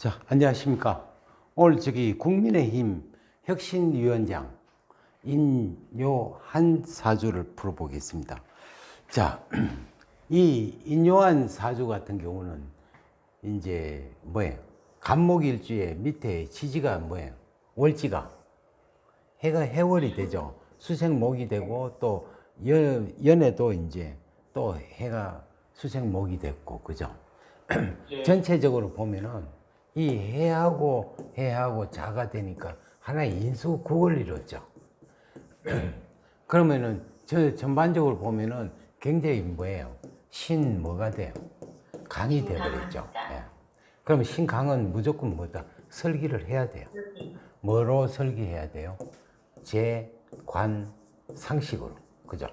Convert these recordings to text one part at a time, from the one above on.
자, 안녕하십니까. 오늘 국민의힘 혁신위원장 인요한 사주를 풀어보겠습니다. 자, 이 인요한 사주 같은 경우는 이제 뭐예요? 간목일주의 밑에 지지가 뭐예요? 월지가 해가 해월이 되죠. 수생목이 되고 또 연에도 이제 또 해가 수생목이 됐고, 그죠? 전체적으로 보면은 이 해하고 자가 되니까 하나의 인수국을 이뤘죠. 그러면은 저 전반적으로 보면은 굉장히 뭐예요? 신뭐가 돼요? 강이 돼버렸죠. 예. 그럼 신강은 무조건 뭐다? 설기를 해야 돼요. 뭐로 설기해야 돼요? 재, 관, 상식으로. 그죠?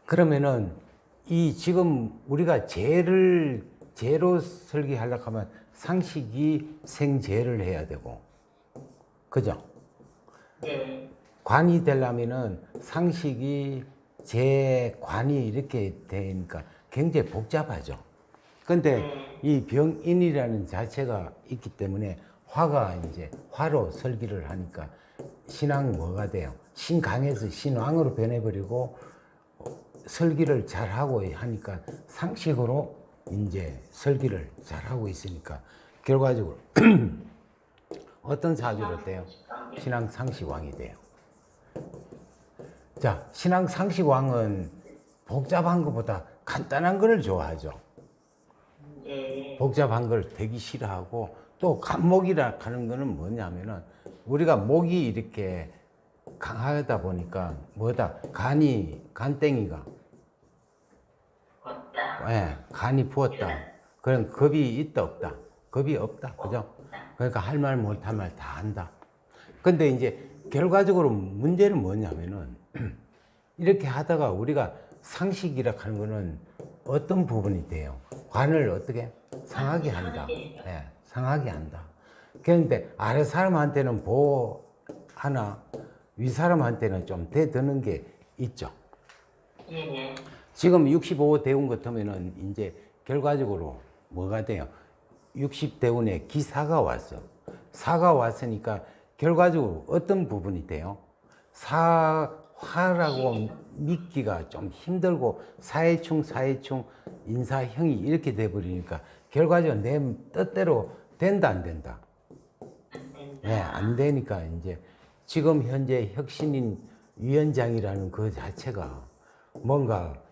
그러면은 이 지금 우리가 재로 설계하려고 하면 상식이 생재를 해야 되고, 그죠? 네. 관이 되려면은 상식이 재관이 이렇게 되니까 굉장히 복잡하죠. 근데 이 병인이라는 자체가 있기 때문에 화가 이제 화로 설계를 하니까 신왕 뭐가 돼요? 신강에서 신왕으로 변해버리고 설계를 잘하고 하니까 상식으로 이제 설계를 잘하고 있으니까 결과적으로 어떤 사주로 돼요? 신앙 상식왕이 돼요. 자, 신앙 상식왕은 복잡한 것보다 간단한 걸 좋아하죠. 복잡한 걸 되게 싫어하고, 또 간목이라 하는 거는 뭐냐면은 우리가 목이 이렇게 강하다 보니까 뭐다? 간땡이가 예, 간이 부었다. 그럼 겁이 있다 없다? 겁이 없다. 그죠? 그러니까 할 말 못할 말 다 한다. 근데 이제 결과적으로 문제는 뭐냐면은 이렇게 하다가 우리가 상식이라 하는 거는 어떤 부분이 돼요? 관을 어떻게 상하게 한다. 예, 상하게 한다. 그런데 아래 사람한테는 보호하나 위 사람한테는 좀 대드는 게 있죠. 지금 65대운 같으면은 이제 결과적으로 뭐가 돼요? 60대운에 기사가 왔어. 사가 왔으니까 결과적으로 어떤 부분이 돼요? 화라고 믿기가 좀 힘들고 사회충, 인사형이 이렇게 돼버리니까 결과적으로 내 뜻대로 된다, 안 된다? 네, 안 되니까 이제 지금 현재 혁신인 위원장이라는 그 자체가 뭔가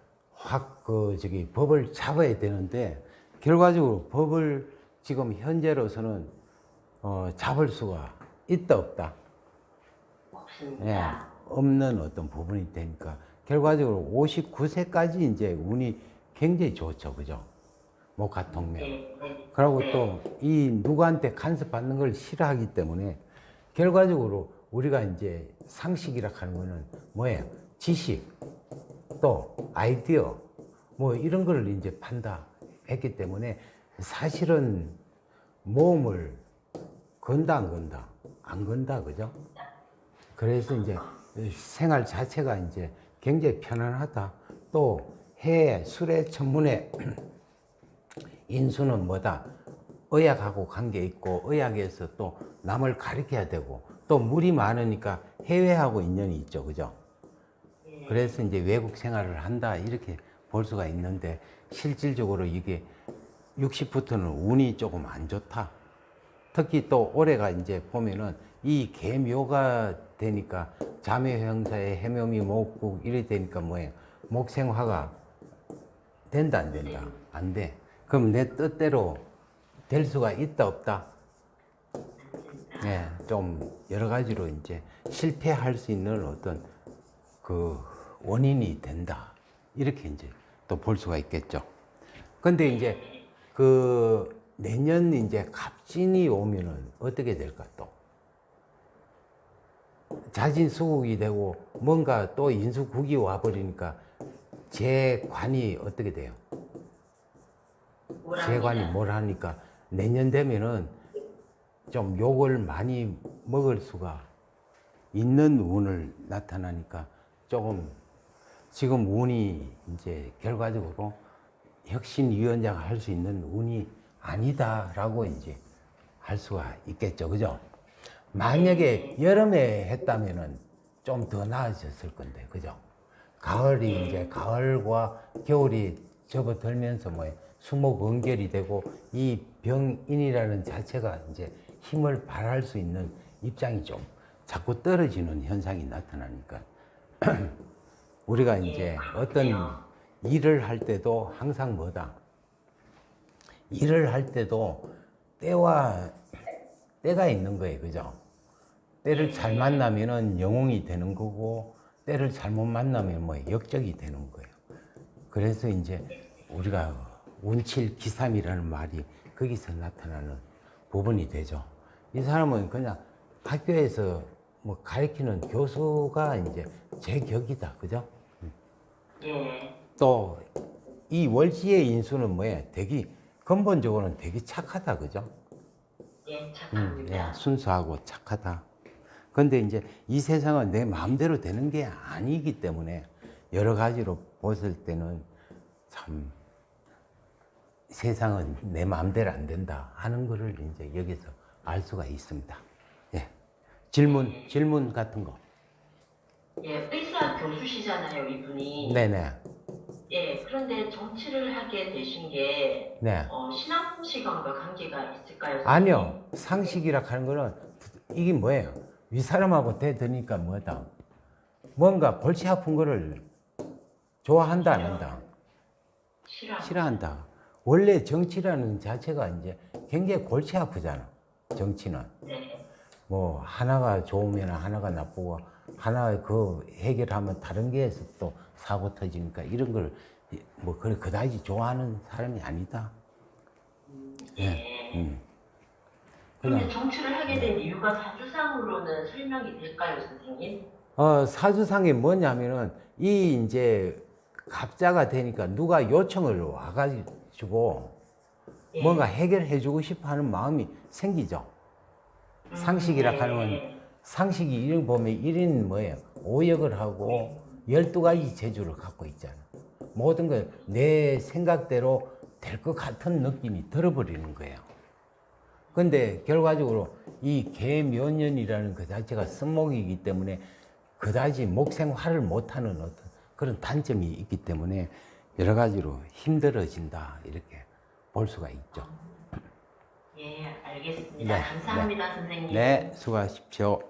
법을 잡아야 되는데 결과적으로 법을 지금 현재로서는 잡을 수가 있다 없다? 없습니다. 예, 없는 어떤 부분이 되니까 결과적으로 59세까지 이제 운이 굉장히 좋죠, 그죠? 목화통명. 그리고 또 이 누구한테 간섭받는 걸 싫어하기 때문에 결과적으로 우리가 이제 상식이라 하는 거는 뭐예요? 지식, 또 아이디어, 뭐 이런 걸 이제 판다했기 때문에 사실은 모험을 건다 안 건다? 안 건다, 그죠? 그래서 이제 생활 자체가 이제 굉장히 편안하다. 또 술의 천문에 인수는 뭐다? 의학하고 관계 있고 의학에서 또 남을 가르쳐야 되고 또 물이 많으니까 해외하고 인연이 있죠, 그죠? 그래서 이제 외국 생활을 한다 이렇게 볼 수가 있는데 실질적으로 이게 60부터는 운이 조금 안 좋다. 특히 또 올해가 이제 보면은 이 개묘가 되니까 자묘 형사에 해묘미 목국 이래 되니까 뭐예요? 목생화가 된다 안 된다? 안 돼. 그럼 내 뜻대로 될 수가 있다 없다? 예, 좀 여러 가지로 이제 실패할 수 있는 어떤 그 원인이 된다. 이렇게 이제 또 볼 수가 있겠죠. 근데 이제 그 내년 이제 갑진이 오면은 어떻게 될까 또? 자진수국이 되고 뭔가 또 인수국이 와버리니까 재관이 어떻게 돼요? 재관이 뭘 하니까 내년 되면은 좀 욕을 많이 먹을 수가 있는 운을 나타나니까 조금 지금 운이 이제 결과적으로 혁신위원장 할 수 있는 운이 아니다라고 이제 할 수가 있겠죠. 그죠? 만약에 여름에 했다면은 좀 더 나아졌을 건데, 그죠? 가을이 이제 가을과 겨울이 접어들면서 뭐 수목 원결이 되고 이 병인이라는 자체가 이제 힘을 발할 수 있는 입장이 좀 자꾸 떨어지는 현상이 나타나니까 우리가 이제 어떤 일을 할 때도 항상 뭐다? 일을 할 때도 때가 있는 거예요. 그죠? 때를 잘 만나면은 영웅이 되는 거고, 때를 잘못 만나면 뭐 역적이 되는 거예요. 그래서 이제 우리가 운칠기삼이라는 말이 거기서 나타나는 부분이 되죠. 이 사람은 그냥 학교에서 뭐 가르치는 교수가 이제 제 격이다. 그죠? 또 이 월지의 인수는 뭐예요? 되게 근본적으로는 되게 착하다. 그죠? 착합니다. 순수하고 착하다. 근데 이제 이 세상은 내 마음대로 되는 게 아니기 때문에 여러 가지로 봤을 때는 참 세상은 내 마음대로 안 된다 하는 거를 이제 여기서 알 수가 있습니다. 예. 질문 같은 거. 예, 의사 교수시잖아요, 이분이. 네네. 예, 그런데 정치를 하게 되신 게 네. 신앙 시간과 관계가 있을까요? 아니요. 상식이라 하는 거는 이게 뭐예요? 위 사람하고 대드니까 뭐다? 뭔가 골치 아픈 거를 좋아한다, 안 한다? 싫어한다. 원래 정치라는 자체가 이제 굉장히 골치 아프잖아. 정치는. 네. 뭐 하나가 좋으면 하나가 나쁘고 하나 그 해결하면 다른 게에서 또 사고 터지니까 이런 걸 뭐 그다지 좋아하는 사람이 아니다. 예. 그냥 그런데 정치를 하게 된 이유가 사주상으로는 설명이 될까요, 선생님? 사주상이 뭐냐면은 이 이제 갑자가 되니까 누가 요청을 와가지고 예. 뭔가 해결해주고 싶어 하는 마음이 생기죠. 상식이라 하는 건 상식이 이런 보면 1인 뭐예요? 오역을 하고 12가지 재주를 갖고 있잖아. 모든 걸 내 생각대로 될 것 같은 느낌이 들어버리는 거예요. 근데 결과적으로 이 계묘년이라는 그 자체가 승목이기 때문에 그다지 목생화를 못하는 어떤 그런 단점이 있기 때문에 여러 가지로 힘들어진다 이렇게 볼 수가 있죠. 예, 알겠습니다. 감사합니다, 선생님. 네, 수고하십시오.